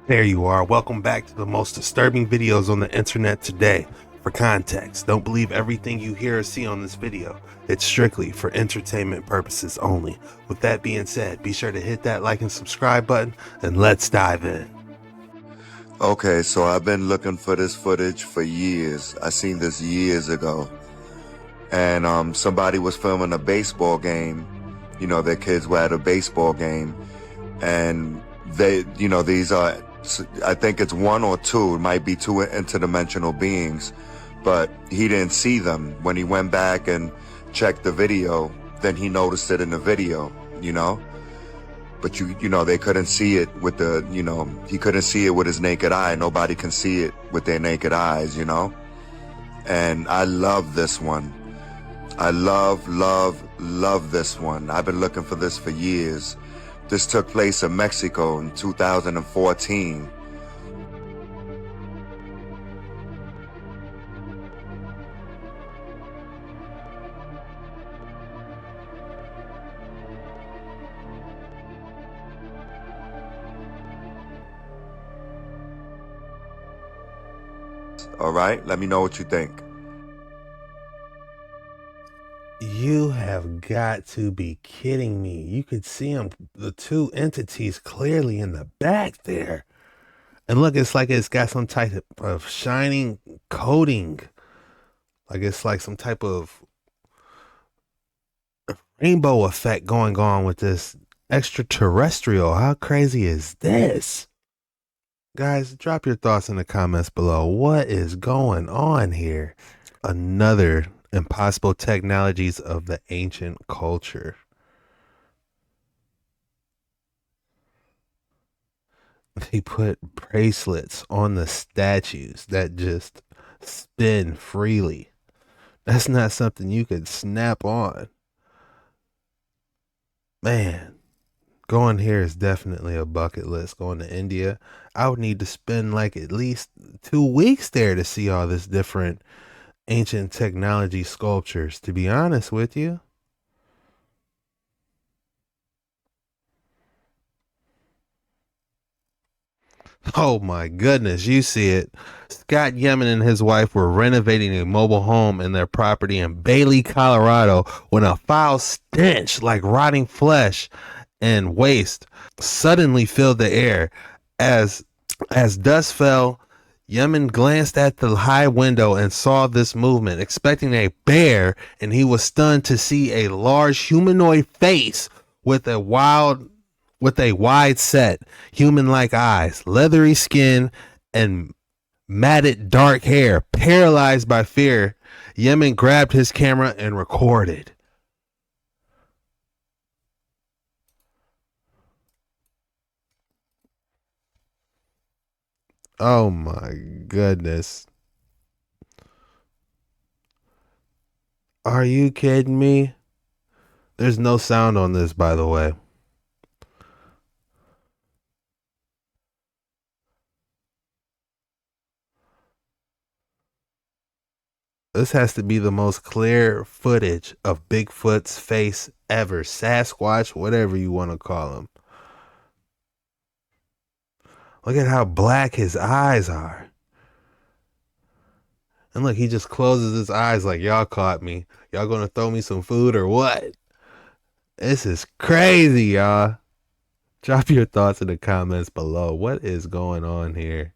There you are. Welcome back to the most disturbing videos on the internet today. For context, don't believe everything you hear or see on this video. It's strictly for entertainment purposes only. With that being said, be sure to hit that like and subscribe button, and let's dive in. Okay, so I've been looking for this footage for years. I seen this years ago. And somebody was filming a baseball game. You know, their kids were at a baseball game. And they, you know, these are, I think it's one or two, it might be two interdimensional beings. But he didn't see them. When he went back and checked the video, then he noticed it in the video, you know? But you know, they couldn't see it with the, you know, he couldn't see it with his naked eye. Nobody can see it with their naked eyes, you know? And I love this one. I love this one. I've been looking for this for years. This took place in Mexico in 2014. All right, let me know what you think. You have got to be kidding me. You could see them, the two entities clearly in the back there. And look, it's like it's got some type of shining coating. Like it's like some type of rainbow effect going on with this extraterrestrial. How crazy is this? Guys, drop your thoughts in the comments below. What is going on here? Another impossible technologies of the ancient culture. They put bracelets on the statues that just spin freely. That's not something you could snap on. Man, going here is definitely a bucket list. Going to India, I would need to spend like at least 2 weeks there to see all this different ancient technology sculptures, to be honest with you. Oh my goodness, you see it. Scott Yemen and his wife were renovating a mobile home in their property in Bailey, Colorado, when a foul stench like rotting flesh and waste suddenly filled the air. As dusk fell, Yemen glanced at the high window and saw this movement, expecting a bear, and he was stunned to see a large humanoid face with a wide set, human-like eyes, leathery skin, and matted dark hair. Paralyzed by fear, Yemen grabbed his camera and recorded. Oh my goodness. Are you kidding me? There's no sound on this, by the way. This has to be the most clear footage of Bigfoot's face ever. Sasquatch, whatever you want to call him. Look at how black his eyes are. And look, he just closes his eyes like, y'all caught me. Y'all gonna throw me some food or what? This is crazy, y'all. Drop your thoughts in the comments below. What is going on here?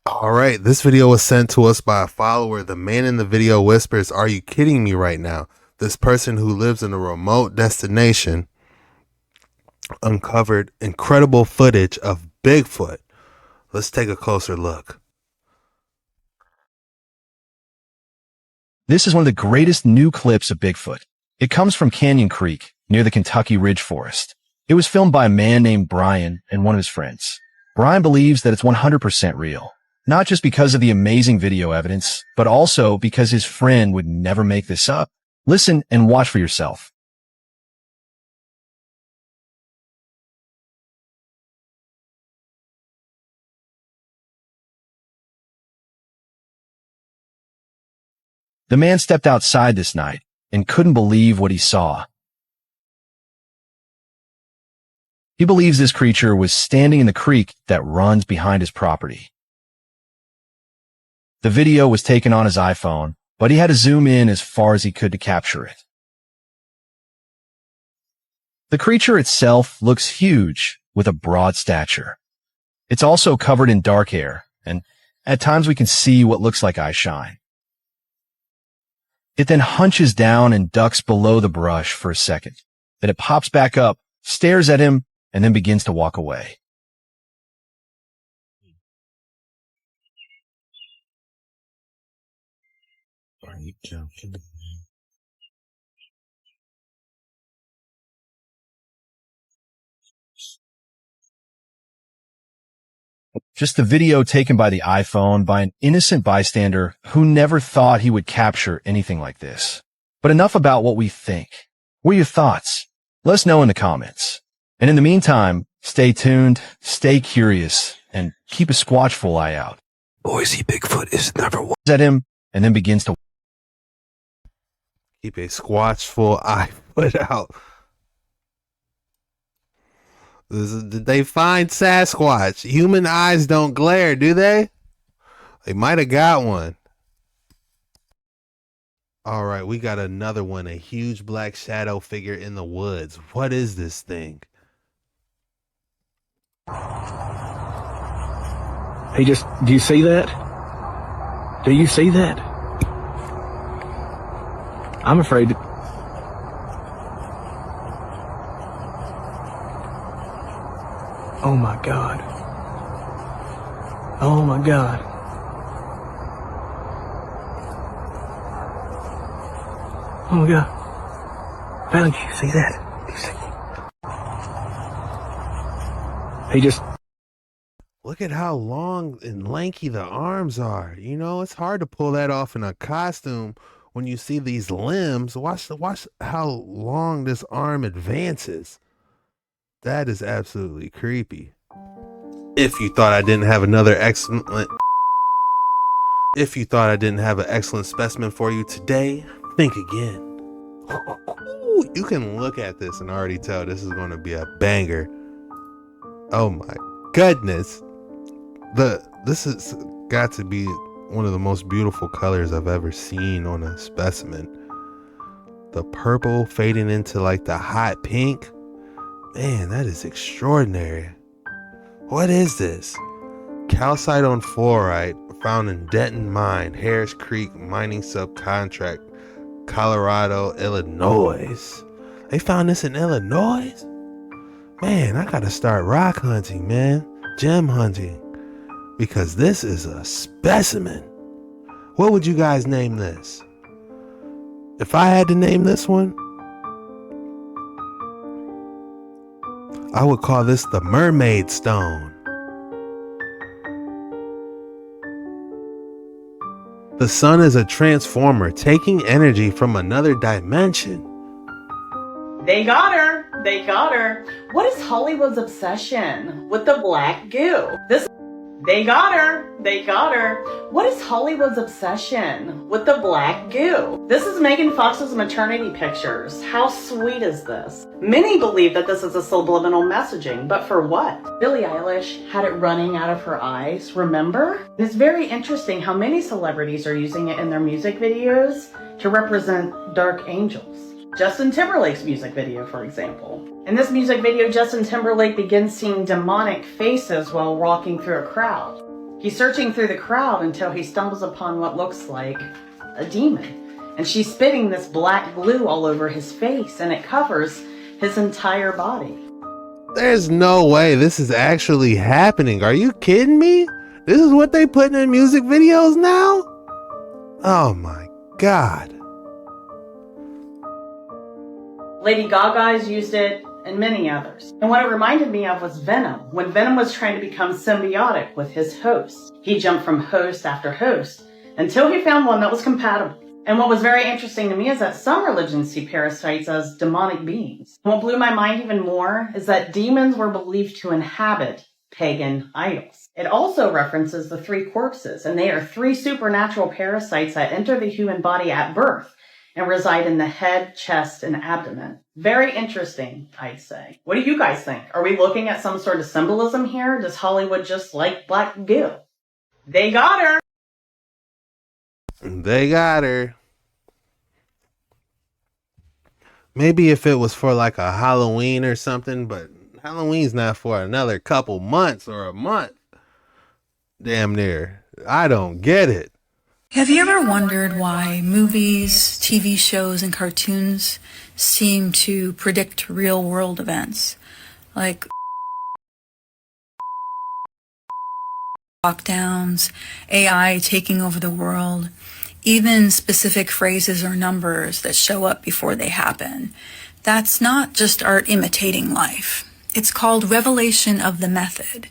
All right, this video was sent to us by a follower. The man in the video whispers, "Are you kidding me right now?" This person who lives in a remote destination uncovered incredible footage of Bigfoot. Let's take a closer look. This is one of the greatest new clips of Bigfoot. It comes from Canyon Creek, near the Kentucky Ridge Forest. It was filmed by a man named Brian and one of his friends. Brian believes that it's 100% real, not just because of the amazing video evidence, but also because his friend would never make this up. Listen and watch for yourself. The man stepped outside this night and couldn't believe what he saw. He believes this creature was standing in the creek that runs behind his property. The video was taken on his iPhone, but he had to zoom in as far as he could to capture it. The creature itself looks huge with a broad stature. It's also covered in dark hair, and at times we can see what looks like eye shine. It then hunches down and ducks below the brush for a second. Then it pops back up, stares at him, and then begins to walk away. Just a video taken by the iPhone by an innocent bystander who never thought he would capture anything like this. But enough about what we think. What are your thoughts? Let us know in the comments. And in the meantime, stay tuned, stay curious, and keep a squatchful eye out. Boise Bigfoot is number one. At him, and then begins to Keep a squatchful eye put out. Did they find Sasquatch? Human eyes don't glare, do they? They might have got one. All right, we got another one. A huge black shadow figure in the woods. What is this thing? He just, do you see that? Do you see that? I'm afraid to... Oh my God. Oh my God. Oh my God. Valley, do you see that? Do you see? He just... Look at how long and lanky the arms are. You know, it's hard to pull that off in a costume when you see these limbs. Watch how long this arm advances. That is absolutely creepy. If you thought I didn't have an excellent specimen for you today, think again. Ooh, you can look at this and already tell this is going to be a banger. Oh my goodness. This has got to be one of the most beautiful colors I've ever seen on a specimen. The purple fading into like the hot pink. Man, that is extraordinary. What is this? Calcite on fluorite found in Denton Mine, Harris Creek Mining Subcontract, Colorado, Illinois. They found this in Illinois? Man, I gotta start rock hunting, man. Gem hunting. Because this is a specimen. What would you guys name this? If I had to name this one, I would call this the Mermaid Stone. The sun is a transformer taking energy from another dimension. They got her. They got her. What is Hollywood's obsession with the black goo? They got her. They got her. What is Hollywood's obsession with the black goo? This is Megan Fox's maternity pictures. How sweet is this? Many believe that this is a subliminal messaging, but for what? Billie Eilish had it running out of her eyes, remember? It's very interesting how many celebrities are using it in their music videos to represent dark angels. Justin Timberlake's music video, for example. In this music video, Justin Timberlake begins seeing demonic faces while walking through a crowd. He's searching through the crowd until he stumbles upon what looks like a demon. And she's spitting this black glue all over his face, and it covers his entire body. There's no way this is actually happening. Are you kidding me? This is what they put in music videos now? Oh my God. Lady Gaga's used it, and many others. And what it reminded me of was Venom. When Venom was trying to become symbiotic with his host, he jumped from host after host until he found one that was compatible. And what was very interesting to me is that some religions see parasites as demonic beings. And what blew my mind even more is that demons were believed to inhabit pagan idols. It also references the three corpses, and they are three supernatural parasites that enter the human body at birth and reside in the head, chest, and abdomen. Very interesting, I'd say. What do you guys think? Are we looking at some sort of symbolism here? Does Hollywood just like black goo? They got her. They got her. Maybe if it was for like a Halloween or something, but Halloween's not for another couple months or a month. Damn near. I don't get it. Have you ever wondered why movies, TV shows, and cartoons seem to predict real-world events? Like lockdowns, AI taking over the world, even specific phrases or numbers that show up before they happen. That's not just art imitating life. It's called revelation of the method.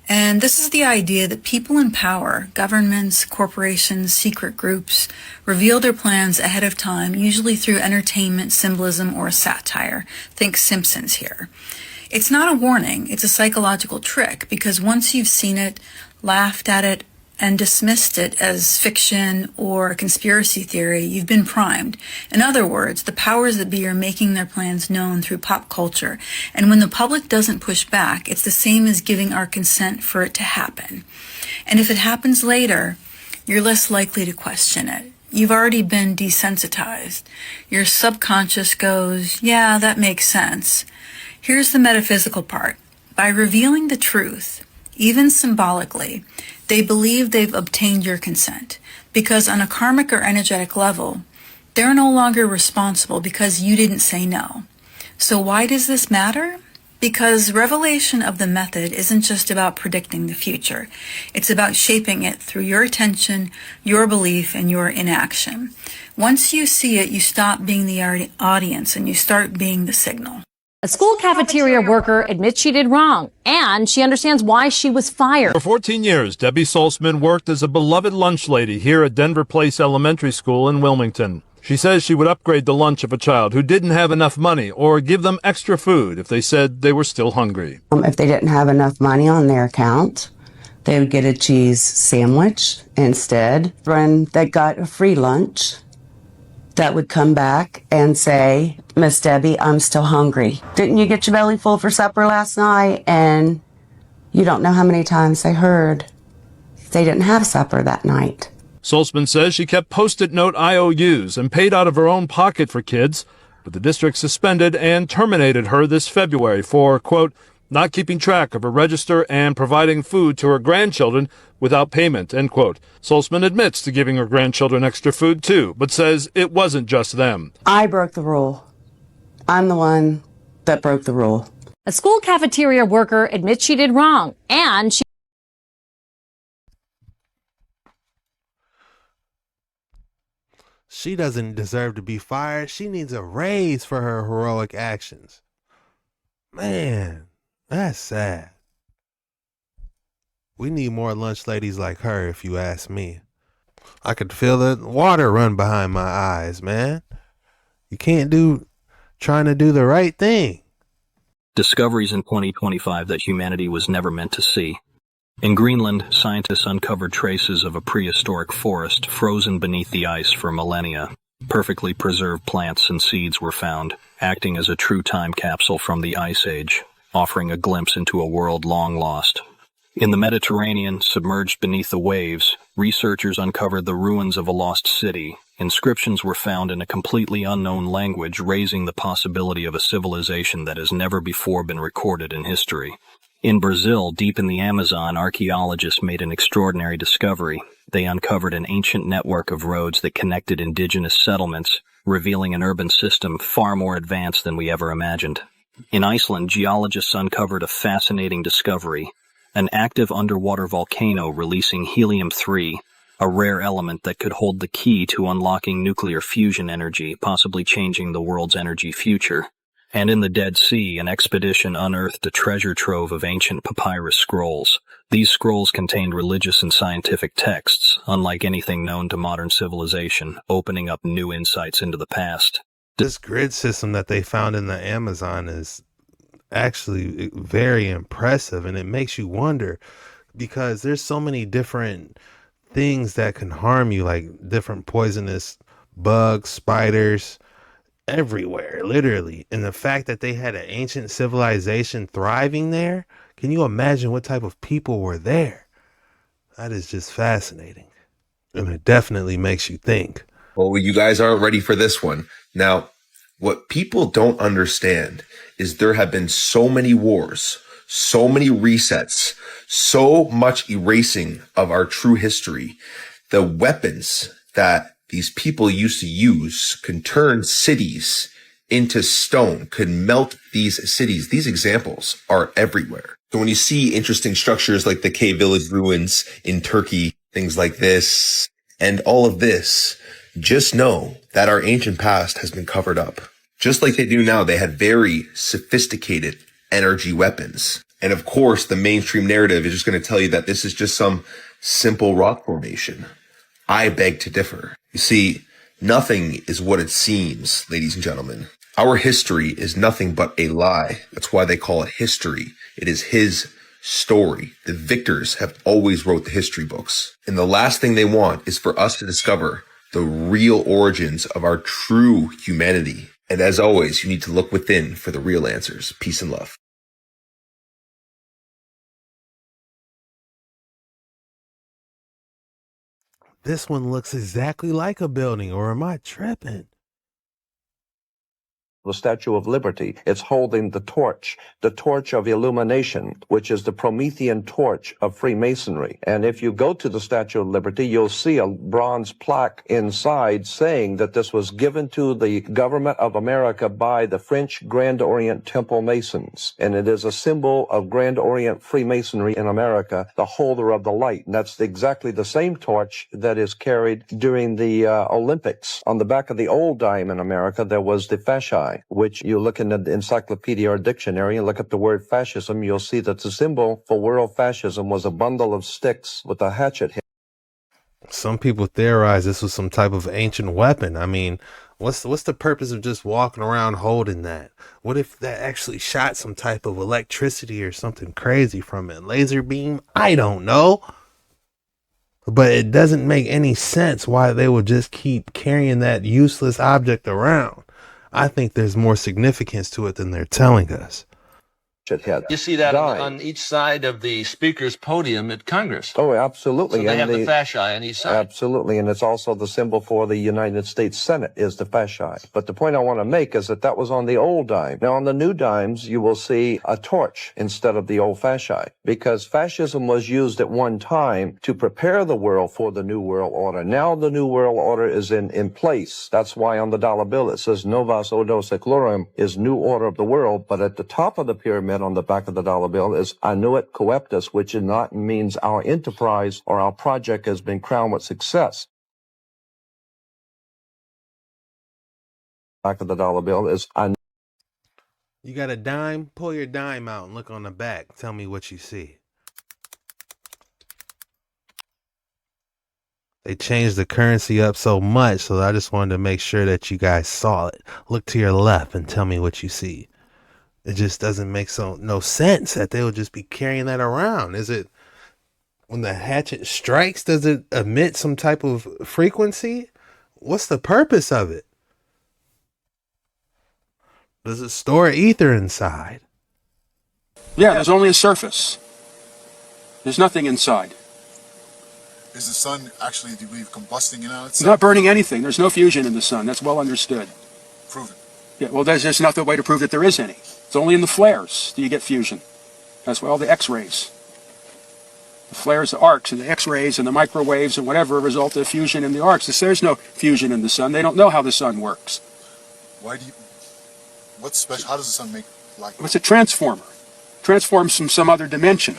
And this is the idea that people in power, governments, corporations, secret groups, reveal their plans ahead of time, usually through entertainment, symbolism, or satire. Think Simpsons here. It's not a warning, it's a psychological trick, because once you've seen it, laughed at it, and dismissed it as fiction or a conspiracy theory, you've been primed. In other words, the powers that be are making their plans known through pop culture. And when the public doesn't push back, it's the same as giving our consent for it to happen. And if it happens later, you're less likely to question it. You've already been desensitized. Your subconscious goes, yeah, that makes sense. Here's the metaphysical part. By revealing the truth, even symbolically, they believe they've obtained your consent, because on a karmic or energetic level, they're no longer responsible because you didn't say no. So why does this matter? Because revelation of the method isn't just about predicting the future. It's about shaping it through your attention, your belief, and your inaction. Once you see it, you stop being the audience and you start being the signal. A school cafeteria worker admits she did wrong, and she understands why she was fired. For 14 years, Debbie Salzman worked as a beloved lunch lady here at Denver Place Elementary School in Wilmington. She says she would upgrade the lunch of a child who didn't have enough money or give them extra food if they said they were still hungry. If they didn't have enough money on their account, they would get a cheese sandwich instead. When they got a free lunch, that would come back and say, Miss Debbie, I'm still hungry. Didn't you get your belly full for supper last night? And you don't know how many times they heard they didn't have supper that night. Salzman says she kept Post-it note IOUs and paid out of her own pocket for kids, but the district suspended and terminated her this February for, quote, not keeping track of her register and providing food to her grandchildren without payment, end quote. Salzman admits to giving her grandchildren extra food too, but says it wasn't just them. I broke the rule. I'm the one that broke the rule. A school cafeteria worker admits she did wrong, and She doesn't deserve to be fired. She needs a raise for her heroic actions. Man, that's sad. We need more lunch ladies like her, if you ask me. I could feel the water run behind my eyes, man. You can't trying to do the right thing. Discoveries in 2025 that humanity was never meant to see. In Greenland, scientists uncovered traces of a prehistoric forest frozen beneath the ice for millennia. Perfectly preserved plants and seeds were found, acting as a true time capsule from the Ice Age, offering a glimpse into a world long lost. In the Mediterranean, submerged beneath the waves, researchers uncovered the ruins of a lost city. Inscriptions were found in a completely unknown language, raising the possibility of a civilization that has never before been recorded in history. In Brazil, deep in the Amazon, archaeologists made an extraordinary discovery. They uncovered an ancient network of roads that connected indigenous settlements, revealing an urban system far more advanced than we ever imagined. In Iceland, geologists uncovered a fascinating discovery, an active underwater volcano releasing helium-3, a rare element that could hold the key to unlocking nuclear fusion energy, possibly changing the world's energy future. And in the Dead Sea, an expedition unearthed a treasure trove of ancient papyrus scrolls. These scrolls contained religious and scientific texts, unlike anything known to modern civilization, opening up new insights into the past. This grid system that they found in the Amazon is actually very impressive, and it makes you wonder, because there's so many different things that can harm you, like different poisonous bugs, spiders, everywhere, literally. And the fact that they had an ancient civilization thriving there, can you imagine what type of people were there? That is just fascinating. And it definitely makes you think. Well, you guys aren't ready for this one. Now, what people don't understand is there have been so many wars, so many resets, so much erasing of our true history. The weapons that these people used to use can turn cities into stone, could melt these cities. These examples are everywhere. So when you see interesting structures like the cave village ruins in Turkey, things like this, and all of this, just know that our ancient past has been covered up. Just like they do now, they had very sophisticated energy weapons. And of course, the mainstream narrative is just going to tell you that this is just some simple rock formation. I beg to differ. You see, nothing is what it seems, ladies and gentlemen. Our history is nothing but a lie. That's why they call it history. It is his story. The victors have always wrote the history books. And the last thing they want is for us to discover the real origins of our true humanity. And as always, you need to look within for the real answers. Peace and love. This one looks exactly like a building, or am I tripping? The Statue of Liberty. It's holding the torch of illumination, which is the Promethean torch of Freemasonry. And if you go to the Statue of Liberty, you'll see a bronze plaque inside saying that this was given to the government of America by the French Grand Orient Temple Masons. And it is a symbol of Grand Orient Freemasonry in America, the holder of the light. And that's exactly the same torch that is carried during the Olympics. On the back of the old dime in America, there was the fasci, which you look in the encyclopedia or dictionary and look at the word fascism, you'll see that the symbol for world fascism was a bundle of sticks with a hatchet hit. Some people theorize this was some type of ancient weapon. I mean, what's the purpose of just walking around holding that? What if that actually shot some type of electricity or something crazy from it? Laser beam? I don't know. But it doesn't make any sense why they would just keep carrying that useless object around. I think there's more significance to it than they're telling us. You see that on each side of the speaker's podium at Congress. Oh, absolutely. So they have the fasci on each side. Absolutely, and it's also the symbol for the United States Senate is the fasci. But the point I want to make is that was on the old dime. Now, on the new dimes, you will see a torch instead of the old fasci, because fascism was used at one time to prepare the world for the New World Order. Now the New World Order is in place. That's why on the dollar bill it says Novus Ordo Seclorum is New Order of the World, but at the top of the pyramid on the back of the dollar bill is Annuit Coeptus, which is not means our enterprise or our project has been crowned with success. Back of the dollar bill is You got a dime? Pull your dime out and look on the back. Tell me what you see. They changed the currency up so much, so I just wanted to make sure that you guys saw it. Look to your left and tell me what you see. It just doesn't make no sense that they would just be carrying that around. Is it when the hatchet strikes, does it emit some type of frequency? What's the purpose of it? Does it store ether inside? Yeah, there's only a surface. There's nothing inside. Is the sun actually, do you believe, combusting in on itself? It's not burning anything. There's no fusion in the sun. That's well understood. Proven. Yeah, well, there's just not the way to prove that there is any. It's only in the flares do you get fusion. That's why all the X-rays. The flares, the arcs, and the X-rays, and the microwaves, and whatever result of fusion in the arcs. There's no fusion in the sun. They don't know how the sun works. What's special? How does the sun make light? It's a transformer. Transforms from some other dimension.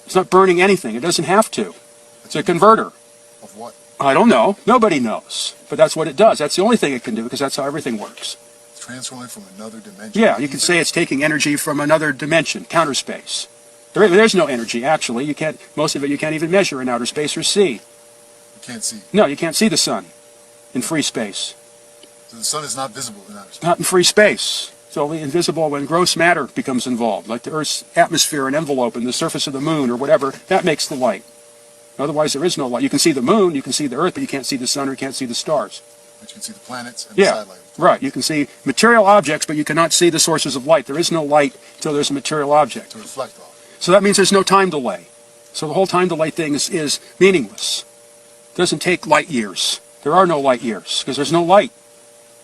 It's not burning anything. It doesn't have to. It's a converter. Of what? I don't know. Nobody knows. But that's what it does. That's the only thing it can do, because that's how everything works. Transforming from another dimension? Yeah, you could say it's taking energy from another dimension, counter space. There's no energy, actually. Most of it you can't even measure in outer space or see. You can't see? No, you can't see the sun in free space. So the sun is not visible in outer space? Not in free space. It's only invisible when gross matter becomes involved, like the Earth's atmosphere and envelope and the surface of the moon or whatever. That makes the light. Otherwise, there is no light. You can see the moon, you can see the earth, but you can't see the sun or you can't see the stars. But you can see the planets and Yeah, the satellite. right. You can see material objects, but you cannot see the sources of light. There is no light until there's a material object. To reflect off. So that means there's no time delay. So the whole time delay thing is meaningless. It doesn't take light years. There are no light years because there's no light.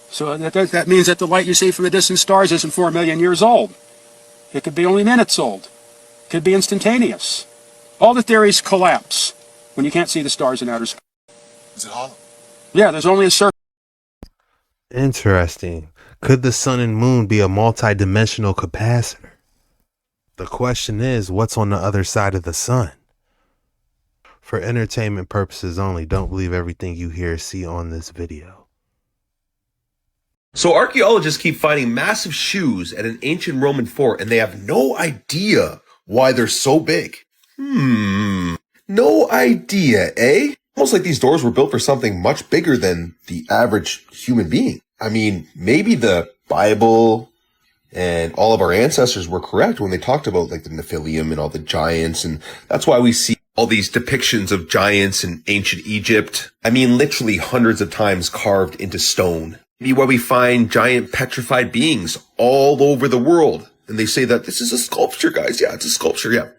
So that means that the light you see from the distant stars isn't 4 million years old. It could be only minutes old. It could be instantaneous. All the theories collapse when you can't see the stars in outer space. Is it hollow? Yeah, there's only a certain... Interesting. Could the sun and moon be a multi-dimensional capacitor? The question is, what's on the other side of the sun? For entertainment purposes only, don't believe everything you hear or see on this video. So archaeologists keep finding massive shoes at an ancient Roman fort, and they have no idea why they're so big. No idea, eh? Almost like these doors were built for something much bigger than the average human being. I mean, maybe the Bible and all of our ancestors were correct when they talked about like the Nephilim and all the giants, and that's why we see all these depictions of giants in ancient Egypt. I mean, literally hundreds of times carved into stone. Maybe why we find giant petrified beings all over the world. And they say that this is a sculpture, guys. Yeah, it's a sculpture. Yeah,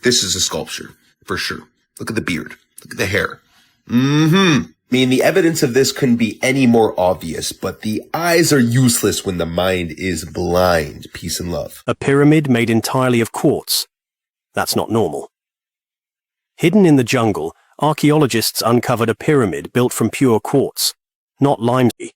this is a sculpture for sure. Look at the beard. Look at the hair. I mean, the evidence of this couldn't be any more obvious, but the eyes are useless when the mind is blind. Peace and love. A pyramid made entirely of quartz. That's not normal. Hidden in the jungle, archaeologists uncovered a pyramid built from pure quartz, not limestone,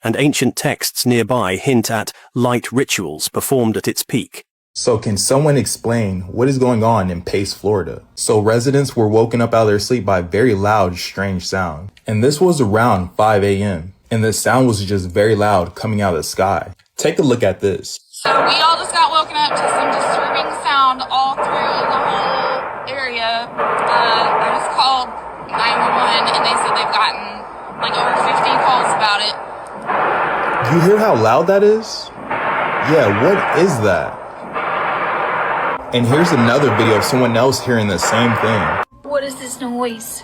and ancient texts nearby hint at light rituals performed at its peak. So can someone explain what is going on in Pace, Florida? So residents were woken up out of their sleep by a very loud, strange sound. And this was around 5 a.m. And the sound was just very loud coming out of the sky. Take a look at this. So we all just got woken up to some disturbing sound all through the whole area. I just called 911 and they said they've gotten like over 50 calls about it. You hear how loud that is? Yeah, what is that? And here's another video of someone else hearing the same thing. What is this noise?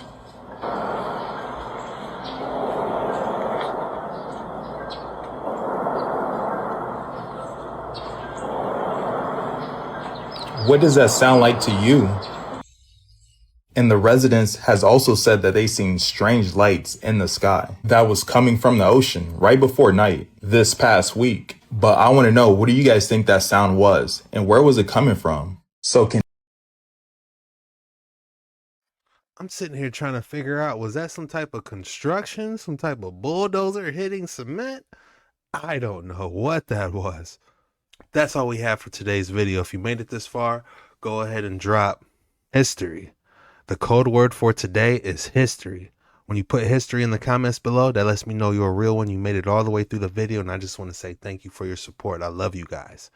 What does that sound like to you? And the residents has also said that they seen strange lights in the sky that was coming from the ocean right before night this past week. But I want to know, what do you guys think that sound was? And where was it coming from? So I'm sitting here trying to figure out, was that some type of construction? Some type of bulldozer hitting cement? I don't know what that was. That's all we have for today's video. If you made it this far, go ahead and drop history. The code word for today is history. When you put history in the comments below, that lets me know you're a real one. You made it all the way through the video, and I just want to say thank you for your support. I love you guys.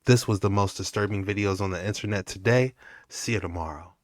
This was the most disturbing videos on the internet today. See you tomorrow.